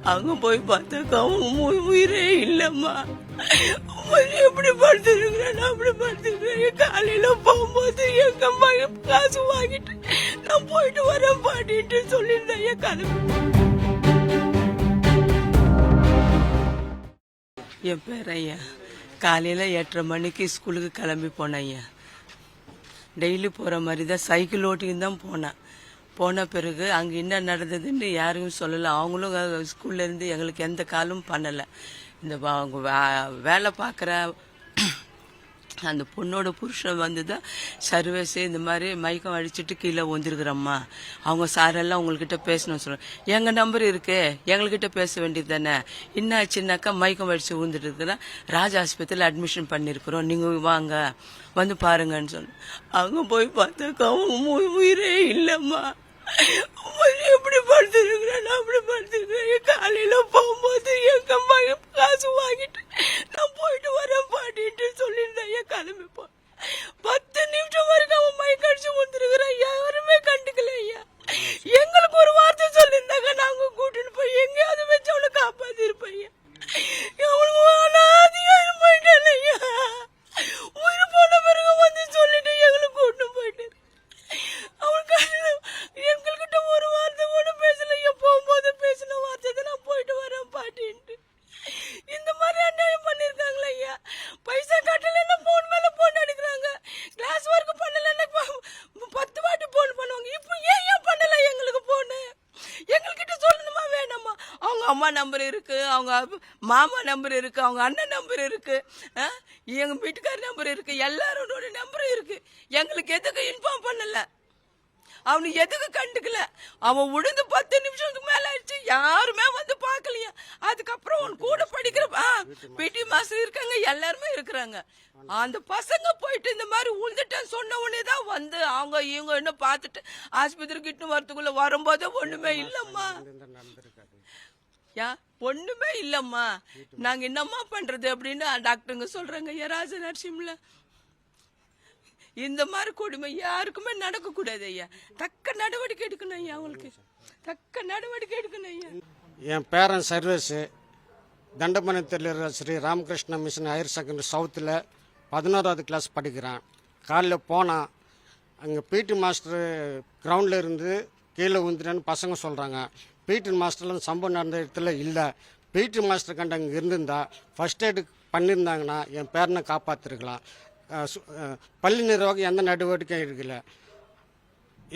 அங்க போய் பார்த்தாக்கா அவன் உயிரே இல்லம்மா. எப்படி படுத்துருக்கிறேன் அப்படி படுத்துருக்கிறேன். காலையில போகும்போது எங்க அம்மா காசு வாங்கிட்டு நான் போயிட்டு வரேன் பாட்டிட்டு சொல்லியிருந்தேன். என் கிளம்பி என் பேர் ஐயா. காலையில் 8:30 மணிக்கு ஸ்கூலுக்கு கிளம்பி போனேன் ஐயா. டெய்லி போகிற மாதிரி தான் சைக்கிள் ஓட்டின்னு தான் போனேன். போன பிறகு அங்கே என்ன நடந்ததுன்னு யாருக்கும் சொல்லலை. அவங்களும் ஸ்கூல்லேருந்து எங்களுக்கு எந்த காலும் பண்ணலை. இந்த அவங்க வேலை பார்க்குற அந்த பொண்ணோட புருஷன் வந்து தான் சர்வீஸ் இந்த மாதிரி மயக்கம் அடிச்சுட்டு கீழே வந்துருக்குறம்மா, அவங்க சாரெல்லாம் உங்கள்கிட்ட பேசணும்னு சொல்கிறேன். எங்கள் நம்பர் இருக்கு, எங்கள்கிட்ட பேச வேண்டியது தானே. என்னாச்சுன்னாக்கா மயக்கம் அடிச்சு விழுந்துட்டு இருக்குன்னா ராஜ் ஆஸ்பத்திரியில் அட்மிஷன் பண்ணியிருக்கிறோம், நீங்கள் வாங்க வந்து பாருங்கன்னு சொன்னேன். அங்கே போய் பார்த்தாக்கா அவன் உயிரே இல்லைம்மா. எப்படி படுத்துருக்கிறேன் அப்படி படுத்துருக்கிறேன். காலையில போகும்போது எங்க அம்மா காசு வாங்கிட்டு நான் போயிட்டு வரேன் பாட்டிட்டு சொல்லியிருந்தேன். என் கிளம்பி போ 10 நிமிஷம் வரைக்கும் அவன் மயக்கம் அடிச்சு வந்துருக்குறான். யாருமே கண்டுக்கல ஐயா. எங்களுக்கு ஒரு வார்த்தை சொல்லியிருந்தாங்க, நாங்க கூட்டிட்டு போய் எங்கேயாவது வச்சு அவளை காப்பாத்தி இருப்பையா. அவளுக்கு அனாதையா போயிட்டேன் ஐயா. உயிர் போன பிறகு வந்து சொல்லிட்டு எங்களுக்கு கூட்டிட்டு போயிட்டு அவளுக்கு எங்கள்கிட்ட ஒரு வார்த்தை கூட பேசல. போகும்போது பேசின வார்த்தை தான் நான் போயிட்டு வரேன் பாட்டின்ட்டு. இந்த மாதிரி அநியாயம் பண்ணிருக்காங்களா ஐயா. பைசா கட்டலன்னா போன் மேல போன் அடிக்கிறாங்க. கிளாஸ் ஒர்க் பண்ணலன்னா 10 வாட்டி போன் பண்ணுவாங்க. இப்போ ஏன் பண்ணல எங்களுக்கு போனு? எங்ககிட்ட சொல்லணுமா வேணாமா? அவங்க அம்மா நம்பர் இருக்கு, அவங்க மாமா நம்பர் இருக்கு, அவங்க அண்ணன் நம்பர் இருக்கு, எங்க வீட்டுக்கார நம்பர் இருக்கு, எல்லாரோட நம்பரும் இருக்கு. எங்களுக்கு எதுக்கு இன்ஃபார்ம் பண்ணல? அவனுக்கு எதுக்கு கண்டுக்கல? அவன் உழுந்து 10 நிமிஷத்துக்கு மேல ஆயிடுச்சு, யாருமே வந்து பாக்கலையா. அதுக்கப்புறம் அவன் கூட படிக்கிற பிடி மாஸ்டர் இருக்காங்க, எல்லாருமே இருக்கிறாங்க. அந்த பசங்க போயிட்டு இந்த மாதிரி உழுந்துட்டேன்னு சொன்ன உடனே தான் வந்து அவங்க இவங்க என்ன பார்த்துட்டு ஆஸ்பத்திரிக்கு இட்டு வரத்துக்குள்ள வரும்போது ஒண்ணுமே இல்லம்மா. ஒண்ணுமே இல்லம்மா. நாங்க என்னம்மா பண்றது அப்படின்னு டாக்டருங்க சொல்றாங்க. ராஜ நரசிம்ல இந்த மாதிரி கொடுமை யாருக்குமே நடக்க கூடாது ஐயா. தக்க நடவடிக்கை எடுக்கணும் ஐயா. அவங்களுக்கு தக்க நடவடிக்கை எடுக்கணும் ஐயா. என் பேரன் சர்வீஸ் தண்டமனத்தில் Sri Ramakrishna mission higher secondary சவுத்தில் 11வது கிளாஸ் படிக்கிறான். காலையில் போனான், அங்கே பிடி மாஸ்டர் கிரவுண்டில் இருந்து கீழே விழுந்துட்டேன்னு பசங்க சொல்கிறாங்க. பிடி மாஸ்டர்லாம் சம்பவம் நடந்த இடத்துல இல்லை. பிடி மாஸ்டர் கண்டு அங்கே இருந்திருந்தா ஃபர்ஸ்ட் எய்டு பண்ணியிருந்தாங்கன்னா என் பேரனை காப்பாற்றிருக்கலாம். பள்ளி நிர்வாகம் எந்த நடவடிக்கையும் எடுக்கல,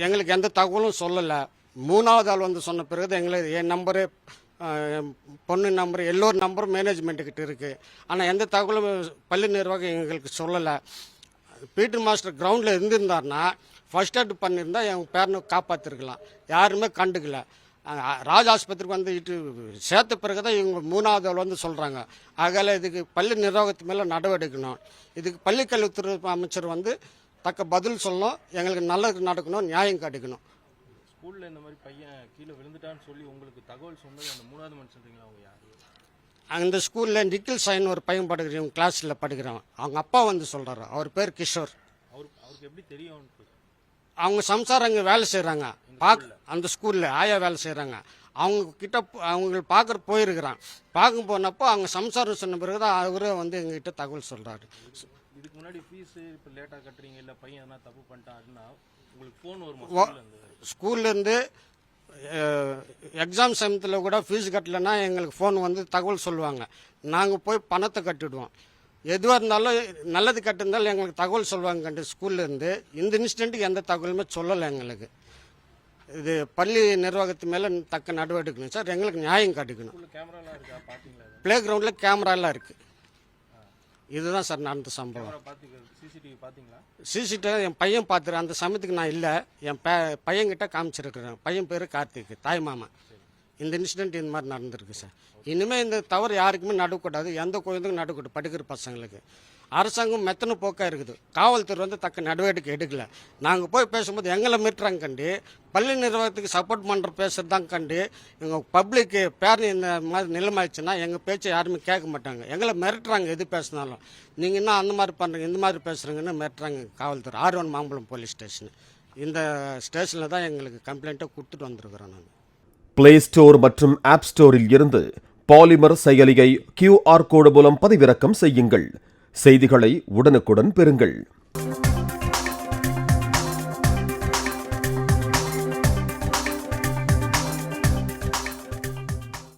எங்களுக்கு எந்த தகவலும் சொல்லலை. 3வது ஆள் வந்து சொன்ன பிறகு எங்களுக்கு என் நம்பரு, பொண்ணு நம்பர், எல்லோரும் நம்பரும் மேனேஜ்மெண்ட்டுக்கிட்ட இருக்குது. ஆனால் எந்த தகவலும் பள்ளி நிர்வாகம் எங்களுக்கு சொல்லலை. பிடி மாஸ்டர் கிரவுண்டில் இருந்திருந்தாருன்னா ஃபர்ஸ்ட் எய்டு பண்ணியிருந்தா எங்கள் பேரனை காப்பாற்றிருக்கலாம். யாருமே கண்டுக்கல. ராஜ் ஆஸ்பத்திரிக்கு வந்து இட்டு சேர்த்த பிறகு தான் இவங்க 3வது ஆள் வந்து சொல்கிறாங்க. ஆகல இதுக்கு பள்ளி நிர்வாகத்து மேலே நடவடிக்கணும். இதுக்கு பள்ளிக்கல்வித்துறை அமைச்சர் வந்து தக்க பதில் சொல்லணும். எங்களுக்கு நல்லது நடக்கணும், நியாயம் கிடைக்கணும். ஸ்கூலில் இந்த மாதிரி பையன் கீழே விழுந்துட்டான்னு சொல்லி உங்களுக்கு தகவல் சொன்னது அந்த 3வது மனுஷன்றீங்களா? அவங்க யார்? அந்த ஸ்கூலில் நிக்கில் சைன் ஒரு பையன் படிக்கிறவங்க கிளாஸில் படிக்கிறவன். அவங்க அப்பா வந்து சொல்கிறாரு. அவர் பேர் கிஷோர். அவருக்கு எப்படி தெரியும்? அவங்க சம்சாரம் அங்கே வேலை செய்கிறாங்க. அந்த ஸ்கூலில் ஆயா வேலை செய்கிறாங்க. அவங்க கிட்ட அவங்க பார்க்குற போயிருக்கிறான். பார்க்க போனப்போ அவங்க சம்சாரம் சொன்ன பிறகு தான் அவரே வந்து எங்ககிட்ட தகவல் சொல்கிறாரு. இதுக்கு முன்னாடி ஃபீஸு இப்போ லேட்டாக கட்டுறீங்க, இல்லை பையன் எதனா தப்பு பண்ணிட்டாருன்னா உங்களுக்கு ஃபோன் வருமா? ஸ்கூல்லேருந்து எக்ஸாம் சமயத்தில் கூட ஃபீஸ் கட்டலைன்னா எங்களுக்கு ஃபோன் வந்து தகவல் சொல்லுவாங்க. நாங்கள் போய் பணத்தை கட்டிடுவோம். எதுவாக இருந்தாலும் நல்லது கட்டிருந்தாலும் எங்களுக்கு தகவல் சொல்லுவாங்க ஸ்கூல்லேருந்து. இந்த இன்சிடென்ட்டுக்கு எந்த தகவலுமே சொல்லலை எங்களுக்கு. இது பள்ளி நிர்வாகத்து மேலே தக்க நடவடிக்கணும் சார். எங்களுக்கு நியாயம் கிடைக்கணும். பிளே கிரவுண்டில் கேமராலாம் இருக்குது. இதுதான் சார் நடந்த சம்பவம். சிசிடிவி என் பையன் பார்த்துரு. அந்த சமயத்துக்கு நான் இல்லை, என் பையன்கிட்ட காமிச்சிருக்கிறேன். பையன் பேர் கார்த்திக், தாய் மாமா. இந்த இன்சிடென்ட் இந்த மாதிரி நடந்திருக்கு சார். இனிமேல் இந்த தவறு யாருக்குமே நடக்கக்கூடாது, எந்த குழந்தைக்கும் நடக்கக்கூடாது. படிக்கிற பசங்களுக்கு அரசாங்கம் மெத்தனை போக்காக இருக்குது. காவல்துறை வந்து தக்க நடவடிக்கை எடுக்கல. நாங்கள் போய் பேசும்போது எங்களை மீட்டுறாங்க கண்டு, பள்ளி நிர்வாகத்துக்கு சப்போர்ட் பண்ணுற பேசுறது தான் கண்டு எங்கள் பப்ளிக்கு பேர் இந்த மாதிரி நிலைமாயிடுச்சுன்னா எங்கள் பேச்சை யாருமே கேட்க மாட்டாங்க. எங்களை மிரட்டுறாங்க. எது பேசினாலும் நீங்கள் இன்னும் அந்த மாதிரி பண்ணுறீங்க, இந்த மாதிரி பேசுகிறீங்கன்னு மிரட்டுறாங்க காவல்துறை. R1 மாம்பழம் போலீஸ் ஸ்டேஷன். இந்த ஸ்டேஷனில் தான் எங்களுக்கு கம்ப்ளைண்ட்டை கொடுத்துட்டு வந்துருக்குறோம். நான் பிளே ஸ்டோர் மற்றும் ஆப் ஸ்டோரில் இருந்து பாலிமர் செயலியை QR கோடு மூலம் பதிவிறக்கம் செய்யுங்கள். செய்திகளை உடனுக்குடன் பெறுங்கள்.